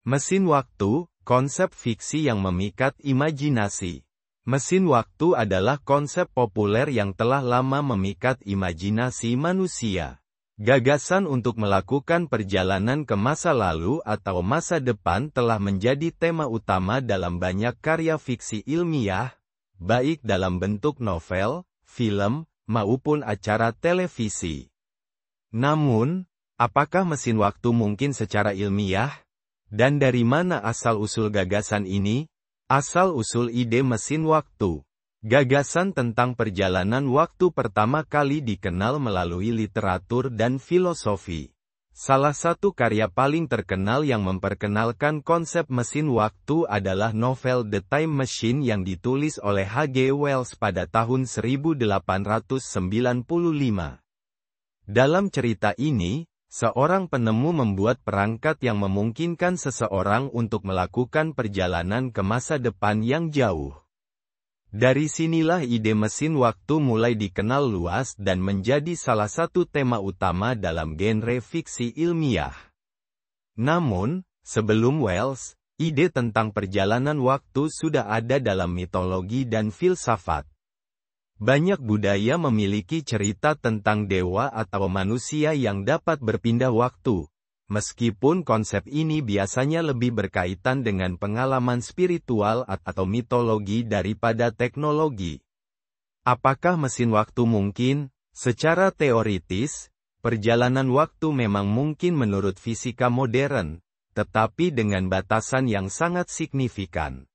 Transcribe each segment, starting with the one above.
Mesin waktu, konsep fiksi yang memikat imajinasi. Mesin waktu adalah konsep populer yang telah lama memikat imajinasi manusia. Gagasan untuk melakukan perjalanan ke masa lalu atau masa depan telah menjadi tema utama dalam banyak karya fiksi ilmiah, baik dalam bentuk novel, film, maupun acara televisi. Namun, apakah mesin waktu mungkin secara ilmiah? Dan dari mana asal-usul gagasan ini? Asal-usul ide mesin waktu. Gagasan tentang perjalanan waktu pertama kali dikenal melalui literatur dan filosofi. Salah satu karya paling terkenal yang memperkenalkan konsep mesin waktu adalah novel The Time Machine yang ditulis oleh H.G. Wells pada tahun 1895. Dalam cerita ini, seorang penemu membuat perangkat yang memungkinkan seseorang untuk melakukan perjalanan ke masa depan yang jauh. Dari sinilah ide mesin waktu mulai dikenal luas dan menjadi salah satu tema utama dalam genre fiksi ilmiah. Namun, sebelum Wells, ide tentang perjalanan waktu sudah ada dalam mitologi dan filsafat. Banyak budaya memiliki cerita tentang dewa atau manusia yang dapat berpindah waktu, meskipun konsep ini biasanya lebih berkaitan dengan pengalaman spiritual atau mitologi daripada teknologi. Apakah mesin waktu mungkin? Secara teoritis, perjalanan waktu memang mungkin menurut fisika modern, tetapi dengan batasan yang sangat signifikan.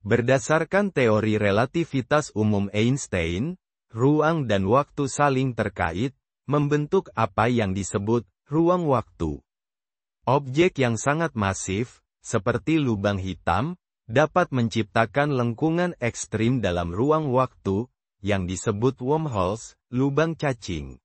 Berdasarkan teori relativitas umum Einstein, ruang dan waktu saling terkait, membentuk apa yang disebut ruang waktu. Objek yang sangat masif, seperti lubang hitam, dapat menciptakan lengkungan ekstrim dalam ruang waktu, yang disebut wormholes, lubang cacing.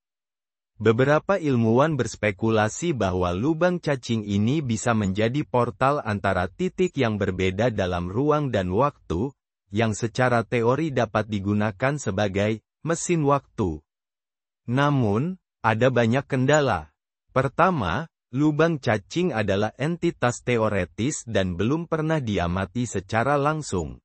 Beberapa ilmuwan berspekulasi bahwa lubang cacing ini bisa menjadi portal antara titik yang berbeda dalam ruang dan waktu, yang secara teori dapat digunakan sebagai mesin waktu. Namun, ada banyak kendala. Pertama, lubang cacing adalah entitas teoretis dan belum pernah diamati secara langsung.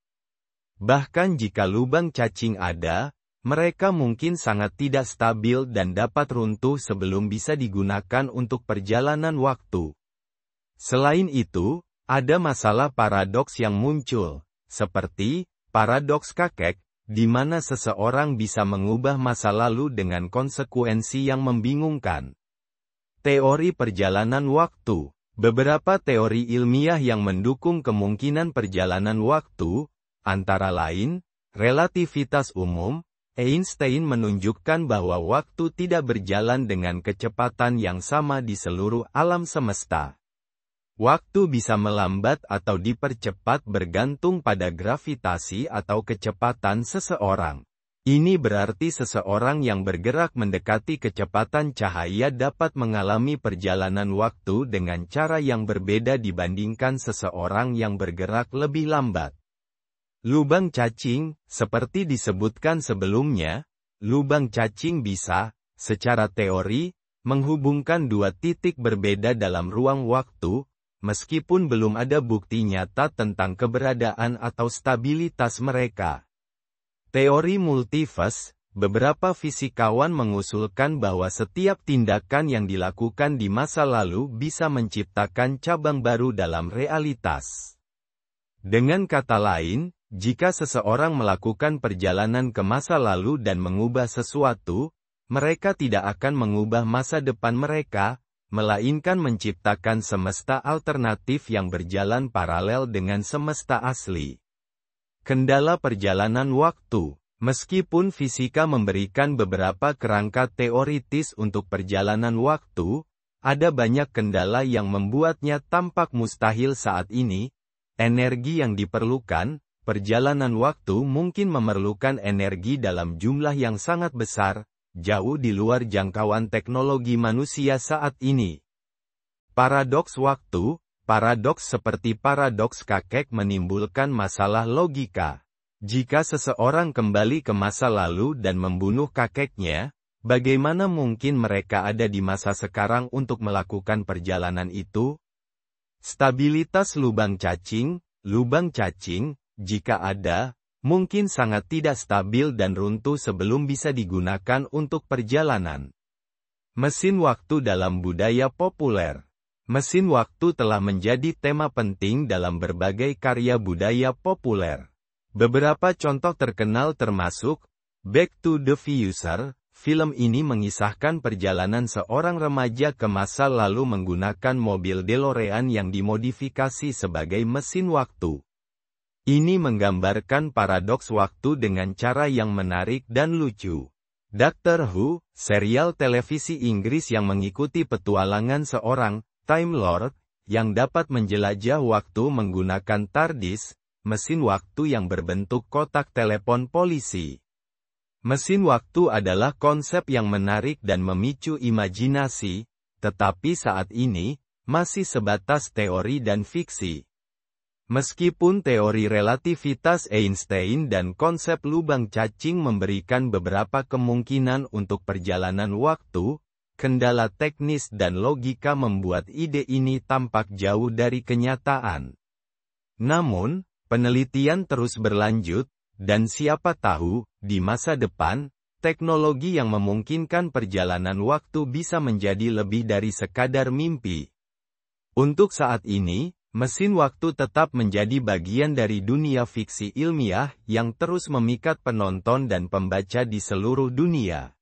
Bahkan jika lubang cacing ada, mereka mungkin sangat tidak stabil dan dapat runtuh sebelum bisa digunakan untuk perjalanan waktu. Selain itu, ada masalah paradoks yang muncul, seperti paradoks kakek, di mana seseorang bisa mengubah masa lalu dengan konsekuensi yang membingungkan. Teori perjalanan waktu. Beberapa teori ilmiah yang mendukung kemungkinan perjalanan waktu, antara lain, relativitas umum. Einstein menunjukkan bahwa waktu tidak berjalan dengan kecepatan yang sama di seluruh alam semesta. Waktu bisa melambat atau dipercepat bergantung pada gravitasi atau kecepatan seseorang. Ini berarti seseorang yang bergerak mendekati kecepatan cahaya dapat mengalami perjalanan waktu dengan cara yang berbeda dibandingkan seseorang yang bergerak lebih lambat. Lubang cacing, seperti disebutkan sebelumnya, lubang cacing bisa, secara teori, menghubungkan dua titik berbeda dalam ruang waktu, meskipun belum ada bukti nyata tentang keberadaan atau stabilitas mereka. Teori multiverse, beberapa fisikawan mengusulkan bahwa setiap tindakan yang dilakukan di masa lalu bisa menciptakan cabang baru dalam realitas. Dengan kata lain, jika seseorang melakukan perjalanan ke masa lalu dan mengubah sesuatu, mereka tidak akan mengubah masa depan mereka, melainkan menciptakan semesta alternatif yang berjalan paralel dengan semesta asli. Kendala perjalanan waktu. Meskipun fisika memberikan beberapa kerangka teoritis untuk perjalanan waktu, ada banyak kendala yang membuatnya tampak mustahil saat ini. Energi yang diperlukan. Perjalanan waktu mungkin memerlukan energi dalam jumlah yang sangat besar, jauh di luar jangkauan teknologi manusia saat ini. Paradoks waktu, paradoks seperti paradoks kakek menimbulkan masalah logika. Jika seseorang kembali ke masa lalu dan membunuh kakeknya, bagaimana mungkin mereka ada di masa sekarang untuk melakukan perjalanan itu? Stabilitas lubang cacing, jika ada, mungkin sangat tidak stabil dan runtuh sebelum bisa digunakan untuk perjalanan. Mesin waktu dalam budaya populer. Mesin waktu telah menjadi tema penting dalam berbagai karya budaya populer. Beberapa contoh terkenal termasuk Back to the Future. Film ini mengisahkan perjalanan seorang remaja ke masa lalu menggunakan mobil DeLorean yang dimodifikasi sebagai mesin waktu. Ini menggambarkan paradoks waktu dengan cara yang menarik dan lucu. Doctor Who, serial televisi Inggris yang mengikuti petualangan seorang Time Lord, yang dapat menjelajah waktu menggunakan TARDIS, mesin waktu yang berbentuk kotak telepon polisi. Mesin waktu adalah konsep yang menarik dan memicu imajinasi, tetapi saat ini, masih sebatas teori dan fiksi. Meskipun teori relativitas Einstein dan konsep lubang cacing memberikan beberapa kemungkinan untuk perjalanan waktu, kendala teknis dan logika membuat ide ini tampak jauh dari kenyataan. Namun, penelitian terus berlanjut, dan siapa tahu, di masa depan, teknologi yang memungkinkan perjalanan waktu bisa menjadi lebih dari sekadar mimpi. Untuk saat ini, mesin waktu tetap menjadi bagian dari dunia fiksi ilmiah yang terus memikat penonton dan pembaca di seluruh dunia.